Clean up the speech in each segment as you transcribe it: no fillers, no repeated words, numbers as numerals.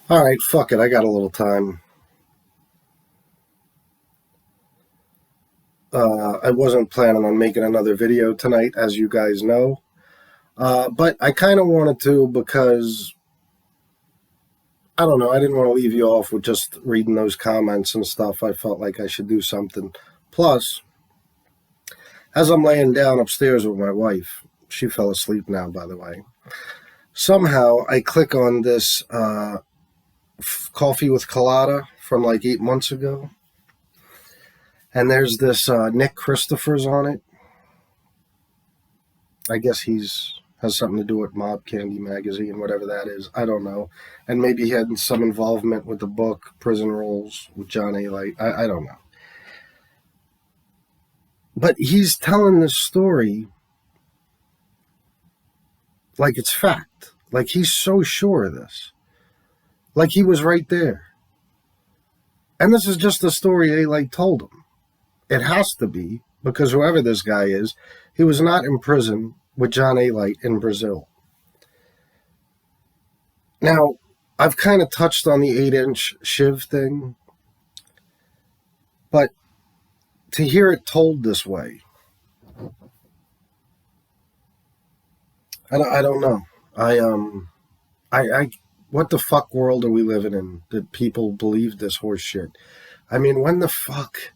All right, fuck it. I got a little time. I wasn't planning on making another video tonight, as you guys know. But I kind of wanted to because, I don't know, I didn't want to leave you off with just reading those comments and stuff. I felt like I should do something. Plus, as I'm laying down upstairs with my wife, she fell asleep now, by the way. Somehow I click on this coffee with colada from like 8 months ago. And there's this Nick Christopher's on it. I guess he's has something to do with Mob Candy Magazine, whatever that is. I don't know. And maybe he had some involvement with the book Prison Rules with John Alite. I don't know. But he's telling this story like it's fact. Like he's so sure of this. Like he was right there. And this is just the story Alite told him. It has to be, because whoever this guy is, he was not in prison with John Alite in Brazil. Now, I've kind of touched on the 8-inch Shiv thing, but to hear it told this way, I don't know. I, what the fuck world are we living in that people believe this horse shit? I mean, when the fuck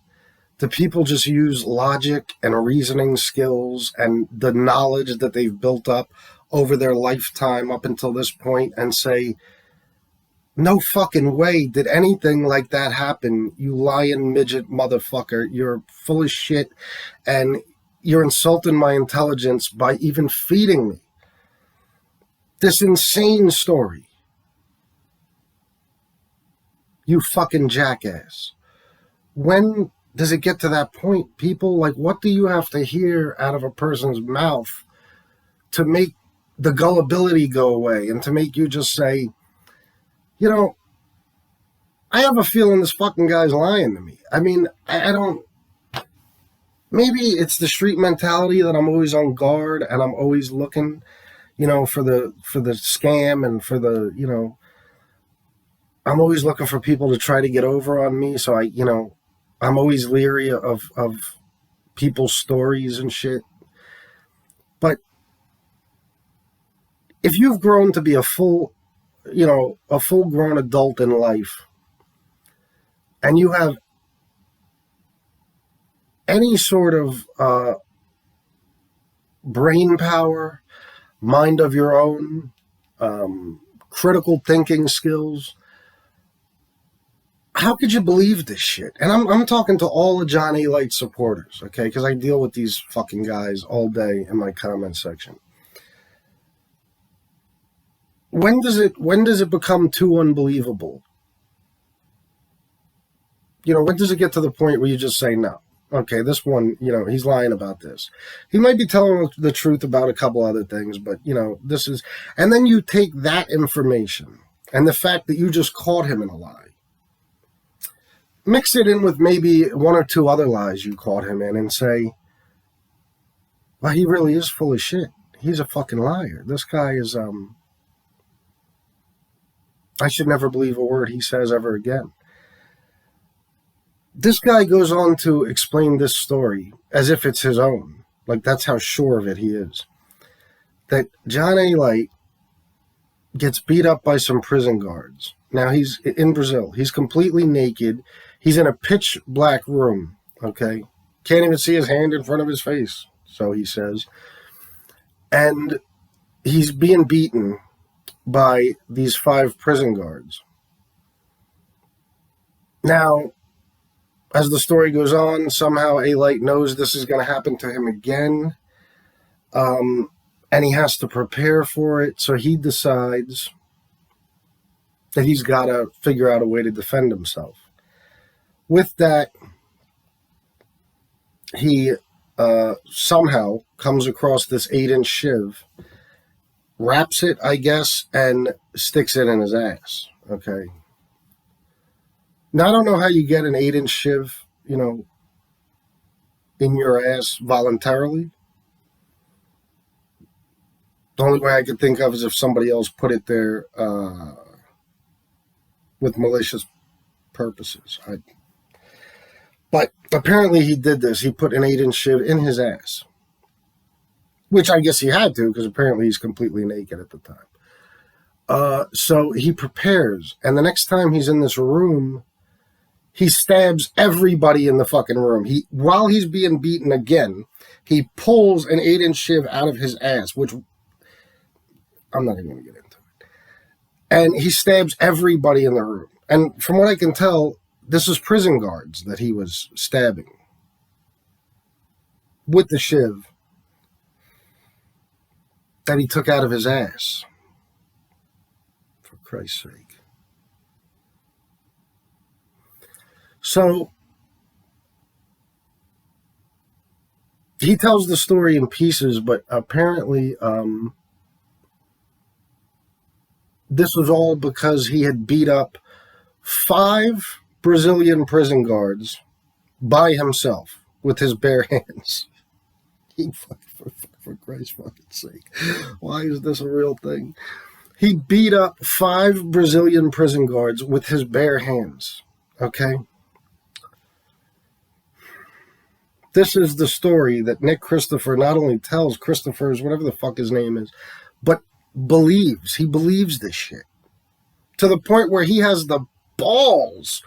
do people just use logic and reasoning skills and the knowledge that they've built up over their lifetime up until this point and say, no fucking way did anything like that happen, you lying midget motherfucker. You're full of shit and you're insulting my intelligence by even feeding me this insane story. You fucking jackass. When does it get to that point? People, like, what do you have to hear out of a person's mouth to make the gullibility go away and to make you just say, you know, I have a feeling this fucking guy's lying to me. I mean, I don't. Maybe it's the street mentality that I'm always on guard and I'm always looking, for the scam and for the, I'm always looking for people to try to get over on me. So I'm always leery of people's stories and shit. But if you've grown to be a full grown adult in life, and you have any sort of brain power, mind of your own, critical thinking skills, how could you believe this shit? And I'm talking to all the John Alite supporters, okay? Because I deal with these fucking guys all day in my comment section. When does it become too unbelievable? When does it get to the point where you just say no? Okay, this one, he's lying about this. He might be telling the truth about a couple other things, but this is, and then you take that information and the fact that you just caught him in a lie, mix it in with maybe one or two other lies you caught him in and say, well, he really is full of shit. He's a fucking liar. This guy is, I should never believe a word he says ever again. This guy goes on to explain this story as if it's his own. Like, that's how sure of it he is. That John Alite gets beat up by some prison guards. Now, he's in Brazil. He's completely naked. He's in a pitch black room, okay? Can't even see his hand in front of his face, so he says. And he's being beaten by these 5 prison guards. Now, as the story goes on, somehow Alite knows this is going to happen to him again. And he has to prepare for it. So he decides that he's got to figure out a way to defend himself. With that, he somehow comes across this 8-inch shiv, wraps it, I guess, and sticks it in his ass. Okay. Now, I don't know how you get an 8-inch shiv, in your ass voluntarily. The only way I could think of is if somebody else put it there with malicious purposes. But apparently he did this. He put an 8-inch shiv in his ass, which I guess he had to because apparently he's completely naked at the time. So he prepares, and the next time he's in this room, he stabs everybody in the fucking room. While he's being beaten again, he pulls an 8-inch shiv out of his ass, which I'm not even going to get into it. And he stabs everybody in the room. And from what I can tell, this is prison guards that he was stabbing with the shiv that he took out of his ass. For Christ's sake. So he tells the story in pieces, but apparently this was all because he had beat up 5 Brazilian prison guards by himself with his bare hands. For Christ's fucking sake. Why is this a real thing? He beat up 5 Brazilian prison guards with his bare hands. Okay? This is the story that Nick Christopher not only tells, Christopher's whatever the fuck his name is, but believes. He believes this shit. To the point where he has the balls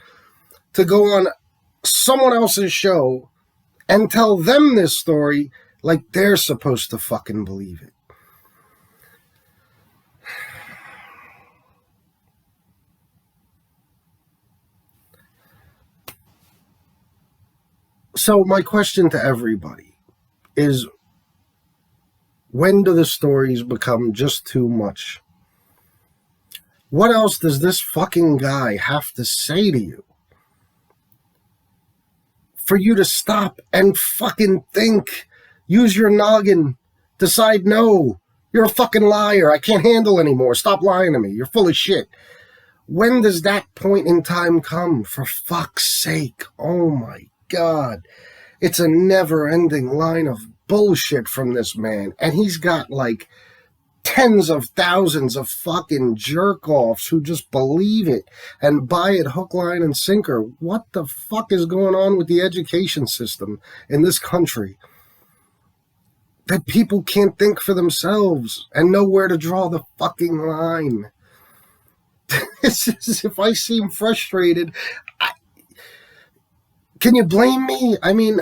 to go on someone else's show and tell them this story like they're supposed to fucking believe it. So my question to everybody is, when do the stories become just too much? What else does this fucking guy have to say to you for you to stop and fucking think? Use your noggin. Decide, no, you're a fucking liar. I can't handle anymore. Stop lying to me. You're full of shit. When does that point in time come? For fuck's sake. Oh my God. It's a never-ending line of bullshit from this man. And he's got like tens of thousands of fucking jerk-offs who just believe it and buy it hook, line, and sinker. What the fuck is going on with the education system in this country? That people can't think for themselves and know where to draw the fucking line. It's as if I seem frustrated. Can you blame me? I mean,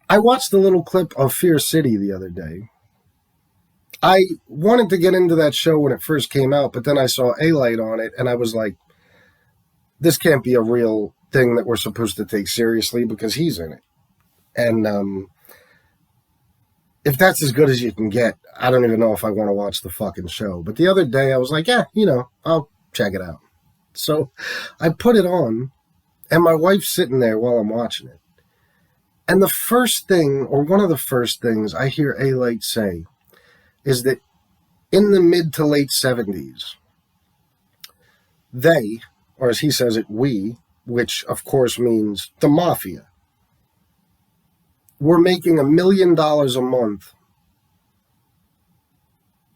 I watched a little clip of Fear City the other day. I wanted to get into that show when it first came out, but then I saw Alite on it, and I was like, this can't be a real thing that we're supposed to take seriously because he's in it. And if that's as good as you can get, I don't even know if I want to watch the fucking show. But the other day I was like, yeah, I'll check it out. So I put it on, and my wife's sitting there while I'm watching it. And the first thing, or one of the first things I hear Alite say is that in the mid to late 70s, they, or as he says it, we, which of course means the mafia, were making $1 million a month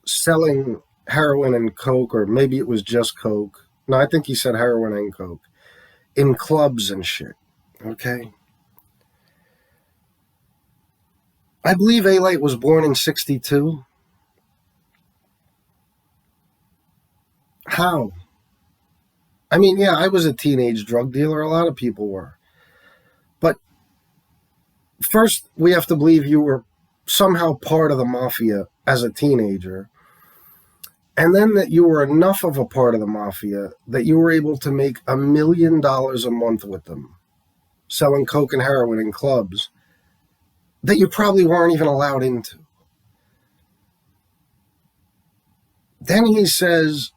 selling heroin and coke, or maybe it was just coke. No, I think he said heroin and coke in clubs and shit. Okay. I believe Alite was born in 62. How? I mean, yeah, I was a teenage drug dealer. A lot of people were. But first, we have to believe you were somehow part of the mafia as a teenager. And then that you were enough of a part of the mafia that you were able to make $1 million a month with them, selling coke and heroin in clubs that you probably weren't even allowed into. Then he says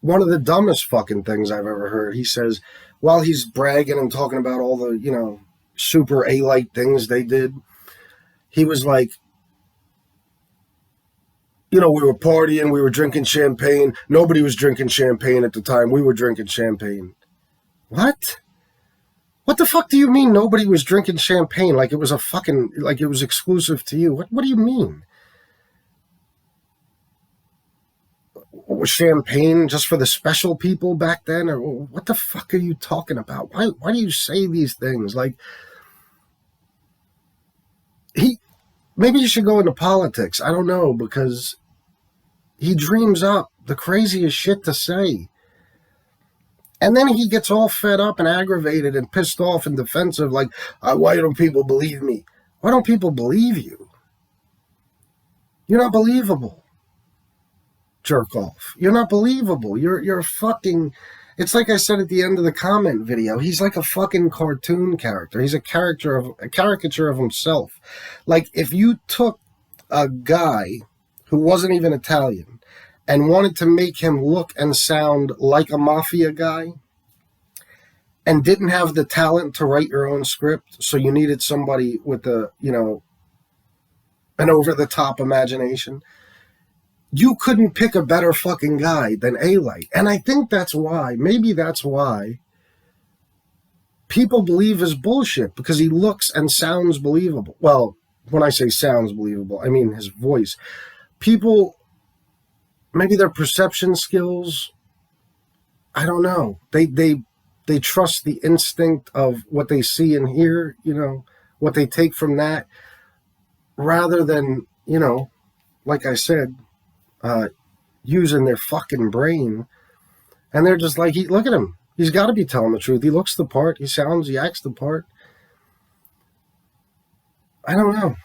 one of the dumbest fucking things I've ever heard. He says, while he's bragging and talking about all the, super Alite things they did, he was like, we were partying, we were drinking champagne. Nobody was drinking champagne at the time. We were drinking champagne. What? What the fuck do you mean nobody was drinking champagne? Like it was it was exclusive to you. What do you mean? champagne just for the special people back then? Or what the fuck are you talking about? Why do you say these things? Like, maybe you should go into politics. I don't know, because he dreams up the craziest shit to say. And then he gets all fed up and aggravated and pissed off and defensive, like, why don't people believe me? Why don't people believe you? You're not believable. Jerk off. You're not believable. You're a fucking... It's like I said at the end of the comment video. He's like a fucking cartoon character. He's a caricature of himself. Like, if you took a guy who wasn't even Italian and wanted to make him look and sound like a mafia guy and didn't have the talent to write your own script, so you needed somebody with an over-the-top imagination, you couldn't pick a better fucking guy than Alite. And I think maybe that's why people believe his bullshit, because he looks and sounds believable. Well, when I say sounds believable, I mean his voice. People... Maybe their perception skills, I don't know. They trust the instinct of what they see and hear, what they take from that, rather than, like I said, using their fucking brain. And they're just like, look at him. He's got to be telling the truth. He looks the part. He acts the part. I don't know.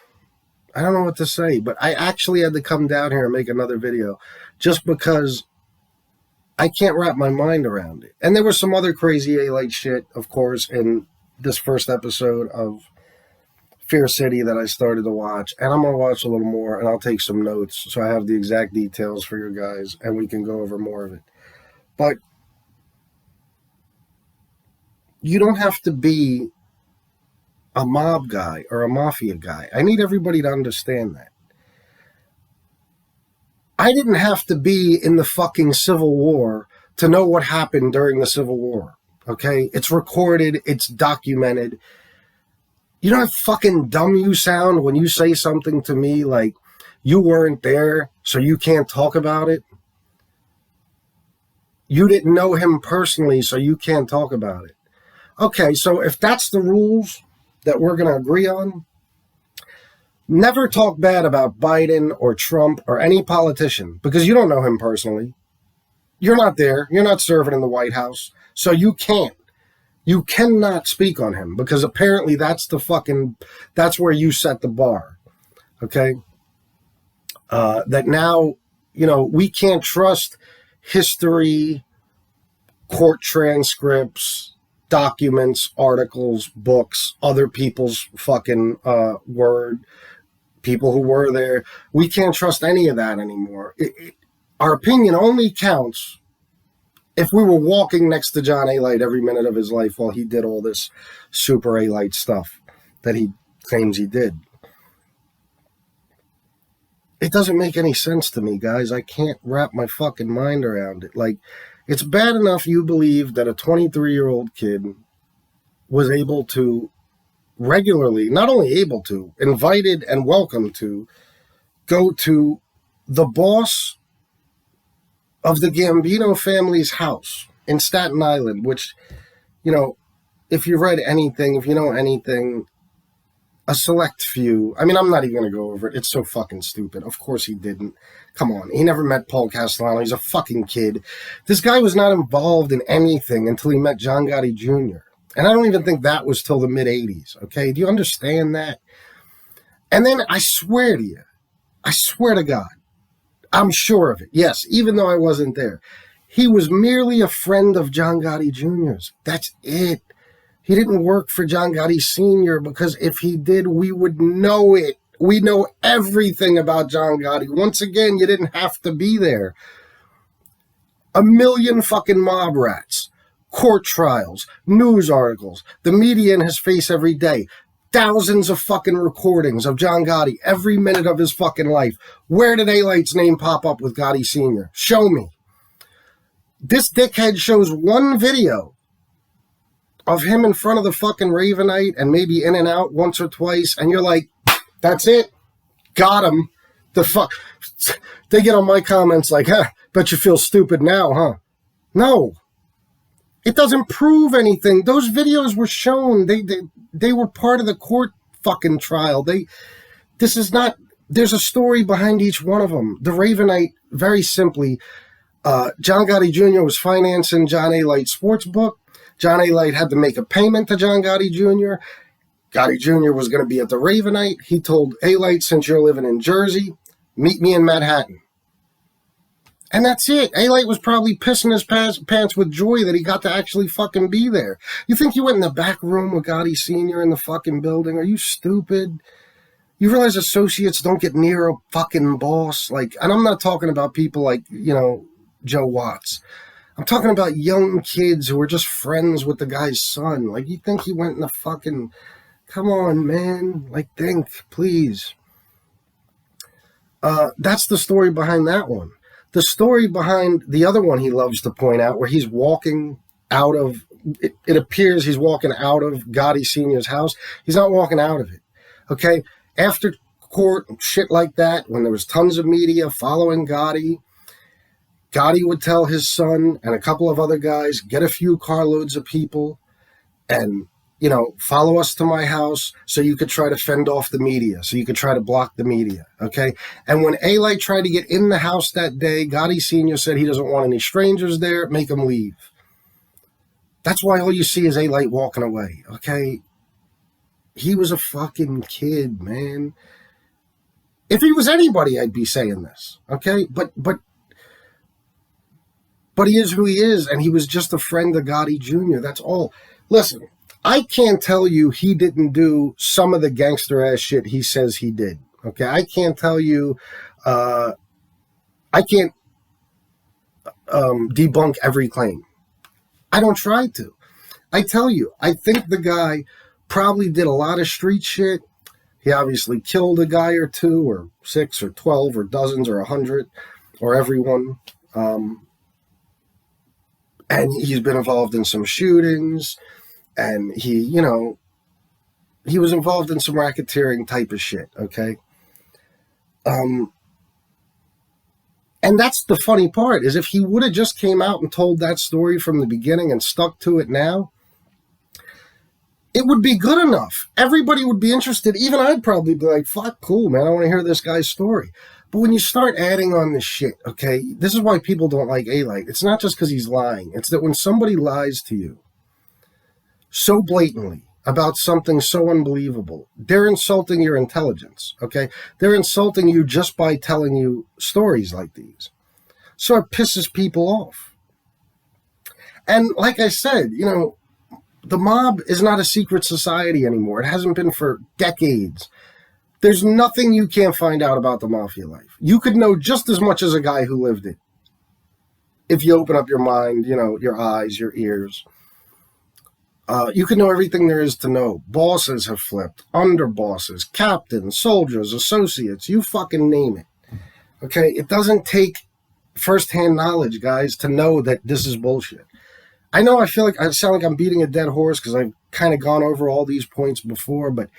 I don't know what to say, but I actually had to come down here and make another video just because I can't wrap my mind around it. And there was some other crazy Alite shit, of course, in this first episode of Fear City that I started to watch. And I'm going to watch a little more, and I'll take some notes so I have the exact details for you guys, and we can go over more of it. But you don't have to be a mob guy or a mafia guy. I need everybody to understand that. I didn't have to be in the fucking Civil War to know what happened during the Civil War, okay? It's recorded, it's documented. You know how fucking dumb you sound when you say something to me like, you weren't there, so you can't talk about it? You didn't know him personally, so you can't talk about it. Okay, so if that's the rules that we're going to agree on, never talk bad about Biden or Trump or any politician, because you don't know him personally. You're not there. You're not serving in the White House. So you can't. You cannot speak on him, because apparently that's where you set the bar. Okay? That now, we can't trust history, court transcripts, documents, articles, books, other people's fucking word, people who were there. We can't trust any of that anymore. Our opinion only counts if we were walking next to John Alite every minute of his life while he did all this super Alite stuff that he claims he did. It doesn't make any sense to me, guys. I can't wrap my fucking mind around it. Like, it's bad enough you believe that a 23-year-old kid was able to regularly, not only able to, invited and welcome to, go to the boss of the Gambino family's house in Staten Island, which, if you read anything, if you know anything, a select few. I mean, I'm not even going to go over it. It's so fucking stupid. Of course he didn't. Come on. He never met Paul Castellano. He's a fucking kid. This guy was not involved in anything until he met John Gotti Jr. And I don't even think that was till the mid-'80s. Okay? Do you understand that? And then I swear to God, I'm sure of it. Yes, even though I wasn't there. He was merely a friend of John Gotti Jr.'s. That's it. He didn't work for John Gotti Sr. because if he did, we would know it. We know everything about John Gotti. Once again, you didn't have to be there. A million fucking mob rats, court trials, news articles, the media in his face every day, thousands of fucking recordings of John Gotti every minute of his fucking life. Where did Alite's name pop up with Gotti Sr.? Show me. This dickhead shows one video of him in front of the fucking Ravenite and maybe in and out once or twice, and you're like, that's it. Got him. The fuck? They get on my comments like, bet you feel stupid now, huh? No. It doesn't prove anything. Those videos were shown. They were part of the court fucking trial. This is not, there's a story behind each one of them. The Ravenite, very simply, John Gotti Jr. was financing John Alite's sports book. John Alite had to make a payment to John Gotti Jr. Gotti Jr. was going to be at the Ravenite. He told Alite, since you're living in Jersey, meet me in Manhattan. And that's it. Alite was probably pissing his pants with joy that he got to actually fucking be there. You think you went in the back room with Gotti Sr. in the fucking building? Are you stupid? You realize associates don't get near a fucking boss? Like, and I'm not talking about people like, Joe Watts. I'm talking about young kids who are just friends with the guy's son. Like, you think he went in the fucking... Come on, man. Like, think, please. That's the story behind that one. The story behind the other one he loves to point out, where he's walking out of, it appears he's walking out of Gotti Sr.'s house. He's not walking out of it, okay? After court, shit like that, when there was tons of media following Gotti, Gotti would tell his son and a couple of other guys, get a few carloads of people and, follow us to my house so you could try to fend off the media, so you could try to block the media, okay? And when Alite tried to get in the house that day, Gotti Sr. said he doesn't want any strangers there, make them leave. That's why all you see is Alite walking away, okay? He was a fucking kid, man. If he was anybody, I'd be saying this, okay? But he is who he is, and he was just a friend of Gotti Jr., that's all. Listen, I can't tell you he didn't do some of the gangster-ass shit he says he did, okay? I can't tell you, I can't debunk every claim. I don't try to. I tell you, I think the guy probably did a lot of street shit. He obviously killed a guy or two, or 6 or 12 or dozens or 100 or everyone. And he's been involved in some shootings. And he was involved in some racketeering type of shit, okay? And that's the funny part, is if he would have just came out and told that story from the beginning and stuck to it now, it would be good enough. Everybody would be interested. Even I'd probably be like, fuck, cool, man, I want to hear this guy's story. But when you start adding on this shit, okay, this is why people don't like Alite. It's not just because he's lying. It's that when somebody lies to you so blatantly about something so unbelievable, they're insulting your intelligence, okay? They're insulting you just by telling you stories like these. So it pisses people off. And like I said, the mob is not a secret society anymore. It hasn't been for decades. There's nothing you can't find out about the mafia life. You could know just as much as a guy who lived it if you open up your mind, your eyes, your ears. You can know everything there is to know. Bosses have flipped, underbosses, captains, soldiers, associates, you fucking name it. Okay, it doesn't take firsthand knowledge, guys, to know that this is bullshit. I know I sound like I'm beating a dead horse because I've kind of gone over all these points before, but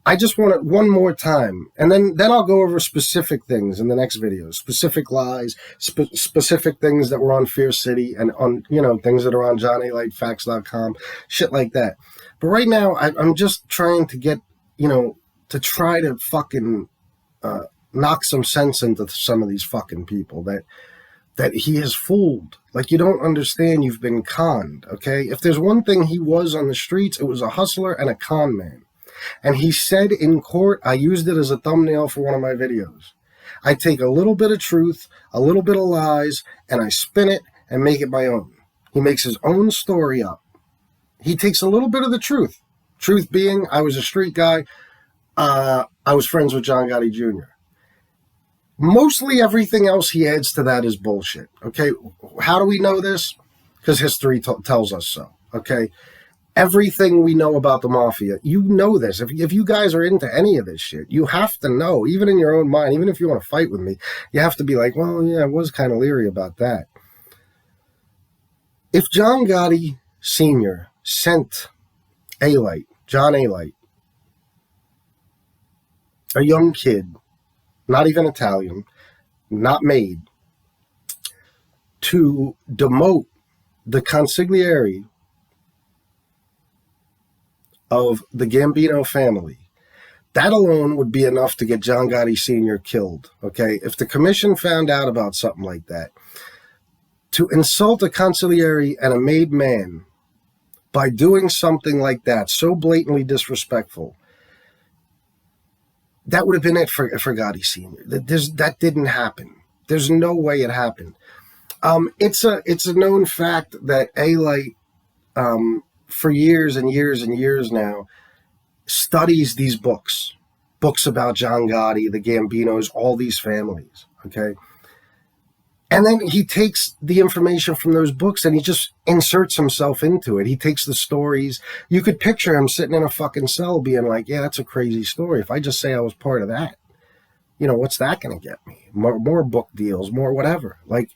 I just want it one more time, and then I'll go over specific things in the next videos, specific lies, specific things that were on Fear City and on, things that are on JohnALiteFacts.com, shit like that. But right now, I'm just trying to get, to try to fucking knock some sense into some of these fucking people that he has fooled. Like, you don't understand, you've been conned, okay? If there's one thing he was on the streets, it was a hustler and a con man. And he said in court, I used it as a thumbnail for one of my videos, I take a little bit of truth, a little bit of lies, and I spin it and make it my own. He makes his own story up. He takes a little bit of the truth. Truth being, I was a street guy. I was friends with John Gotti Jr. Mostly everything else he adds to that is bullshit. Okay, how do we know this? Because history tells us so. Okay, everything we know about the mafia, you know this. If you guys are into any of this shit, you have to know, even in your own mind, even if you want to fight with me, you have to be like, well, yeah, I was kind of leery about that. If John Gotti Sr. sent John Alite, a young kid, not even Italian, not made, to demote the consigliere of the Gambino family, that alone would be enough to get John Gotti Sr. killed, okay? If the commission found out about something like that, to insult a consigliere and a made man by doing something like that, so blatantly disrespectful, that would have been it for Gotti Sr. That didn't happen. There's no way it happened. It's a known fact that Alite, for years and years and years now, studies these books about John Gotti, the Gambinos, all these families, okay? And then he takes the information from those books and he just inserts himself into it. He takes the stories. You could picture him sitting in a fucking cell being like, yeah, that's a crazy story. If I just say I was part of that, what's that going to get me? More book deals, more whatever. Like,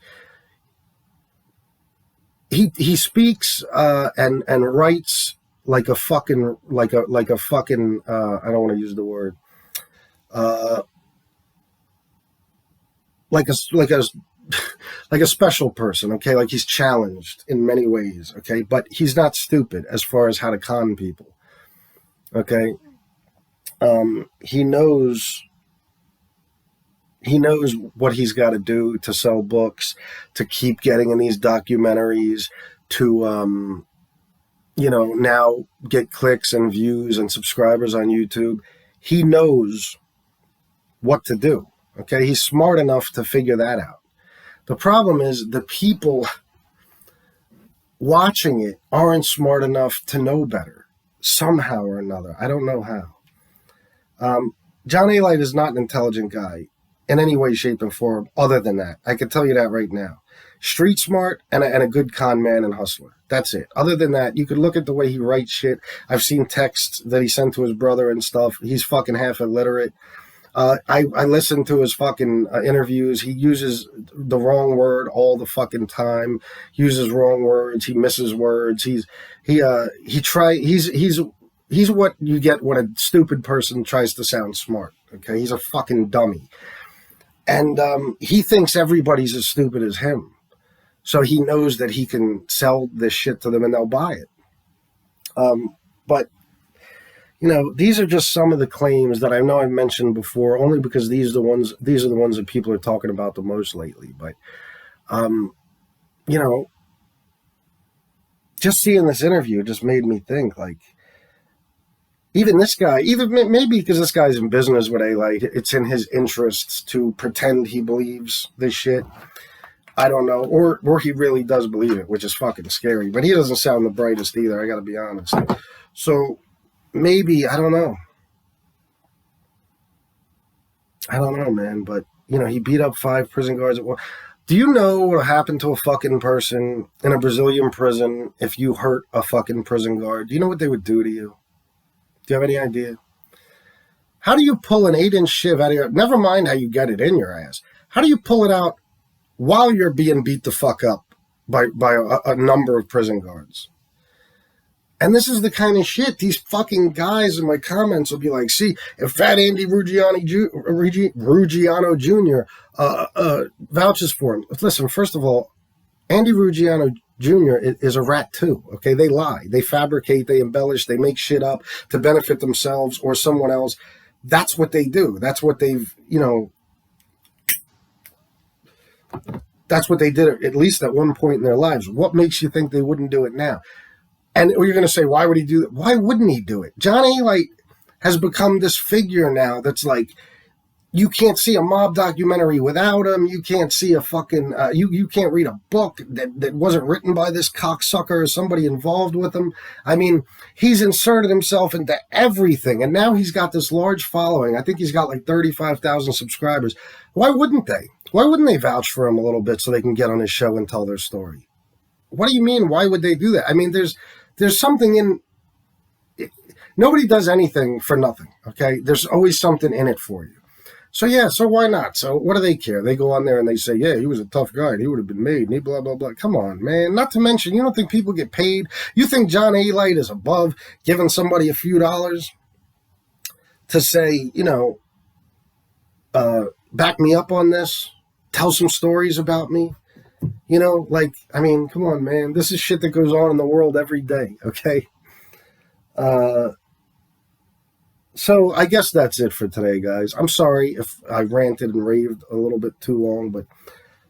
he speaks and writes like a fucking I don't want to use the word like a special person, okay? Like he's challenged in many ways, okay? But he's not stupid as far as how to con people, okay? He knows what he's got to do to sell books, to keep getting in these documentaries, to now get clicks and views and subscribers on YouTube. He knows what to do, okay? He's smart enough to figure that out. The problem is the people watching it aren't smart enough to know better, somehow or another. I don't know how. John Alite is not an intelligent guy in any way, shape, and form other than that. I can tell you that right now. Street smart and a good con man and hustler. That's it. Other than that, you could look at the way he writes shit. I've seen texts that he sent to his brother and stuff. He's fucking half illiterate. I listen to his fucking interviews. He uses the wrong word all the fucking time. Uses wrong words. He misses words. He's what you get when a stupid person tries to sound smart. Okay, he's a fucking dummy, and he thinks everybody's as stupid as him. So he knows that he can sell this shit to them and they'll buy it. But these are just some of the claims that I know I've mentioned before, only because these are the ones that people are talking about the most lately. But, just seeing this interview just made me think, like, even this guy, maybe because this guy's in business with Alite, it's in his interests to pretend he believes this shit. I don't know, or he really does believe it, which is fucking scary. But he doesn't sound the brightest either, I got to be honest. So maybe, I don't know. I don't know, man. But, he beat up 5 prison guards at one. Do you know what happened to a fucking person in a Brazilian prison if you hurt a fucking prison guard? Do you know what they would do to you? Do you have any idea? How do you pull an 8-inch shiv out of your... Never mind how you get it in your ass. How do you pull it out while you're being beat the fuck up by a number of prison guards? And this is the kind of shit these fucking guys in my comments will be like, see, if Fat Andy Ruggiano Jr. Vouches for him. Listen, first of all, Andy Ruggiano Jr. is a rat too, okay? They lie. They fabricate, they embellish, they make shit up to benefit themselves or someone else. That's what they do. That's what they've, that's what they did at least at one point in their lives. What makes you think they wouldn't do it now? And you're going to say, why would he do that? Why wouldn't he do it? John Alite has become this figure now that's like, you can't see a mob documentary without him. You can't see a fucking, you can't read a book that wasn't written by this cocksucker or somebody involved with him. I mean, he's inserted himself into everything. And now he's got this large following. I think he's got like 35,000 subscribers. Why wouldn't they? Why wouldn't they vouch for him a little bit so they can get on his show and tell their story? What do you mean? Why would they do that? I mean, there's something in it. Nobody does anything for nothing. Okay. There's always something in it for you. So yeah, so why not? So what do they care? They go on there and they say, yeah, he was a tough guy and he would have been made and he blah, blah, blah. Come on, man. Not to mention, you don't think people get paid? You think John Alite is above giving somebody a few dollars to say, back me up on this. Tell some stories about me. You know, like, I mean, come on, man. This is shit that goes on in the world every day, okay? Uh, so I guess that's it for today, guys. I'm sorry if I ranted and raved a little bit too long, but,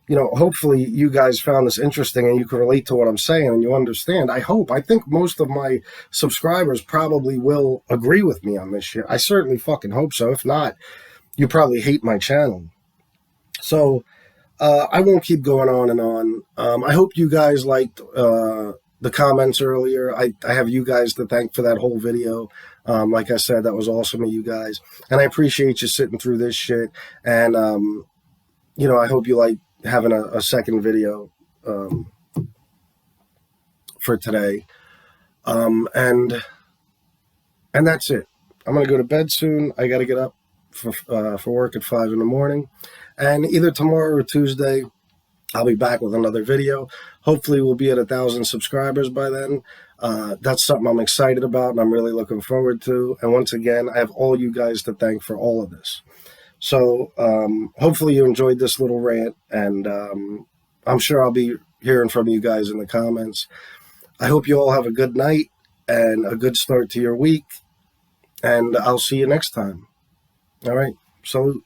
you know, hopefully you guys found this interesting and you can relate to what I'm saying and you understand. I hope. I think most of my subscribers probably will agree with me on this shit. I certainly fucking hope so. If not, you probably hate my channel. So I won't keep going on and on. I hope you guys liked the comments earlier. I have you guys to thank for that whole video. Like I said, that was awesome of you guys. And I appreciate you sitting through this shit. And, you know, I hope you like having a second video for today. And that's it. I'm going to go to bed soon. I got to get up for work at 5 in the morning. And either tomorrow or Tuesday, I'll be back with another video. Hopefully we'll be at 1,000 subscribers by then. That's something I'm excited about and I'm really looking forward to. And once again, I have all you guys to thank for all of this. So hopefully you enjoyed this little rant, and I'm sure I'll be hearing from you guys in the comments. I hope you all have a good night and a good start to your week, and I'll see you next time. All right, salute.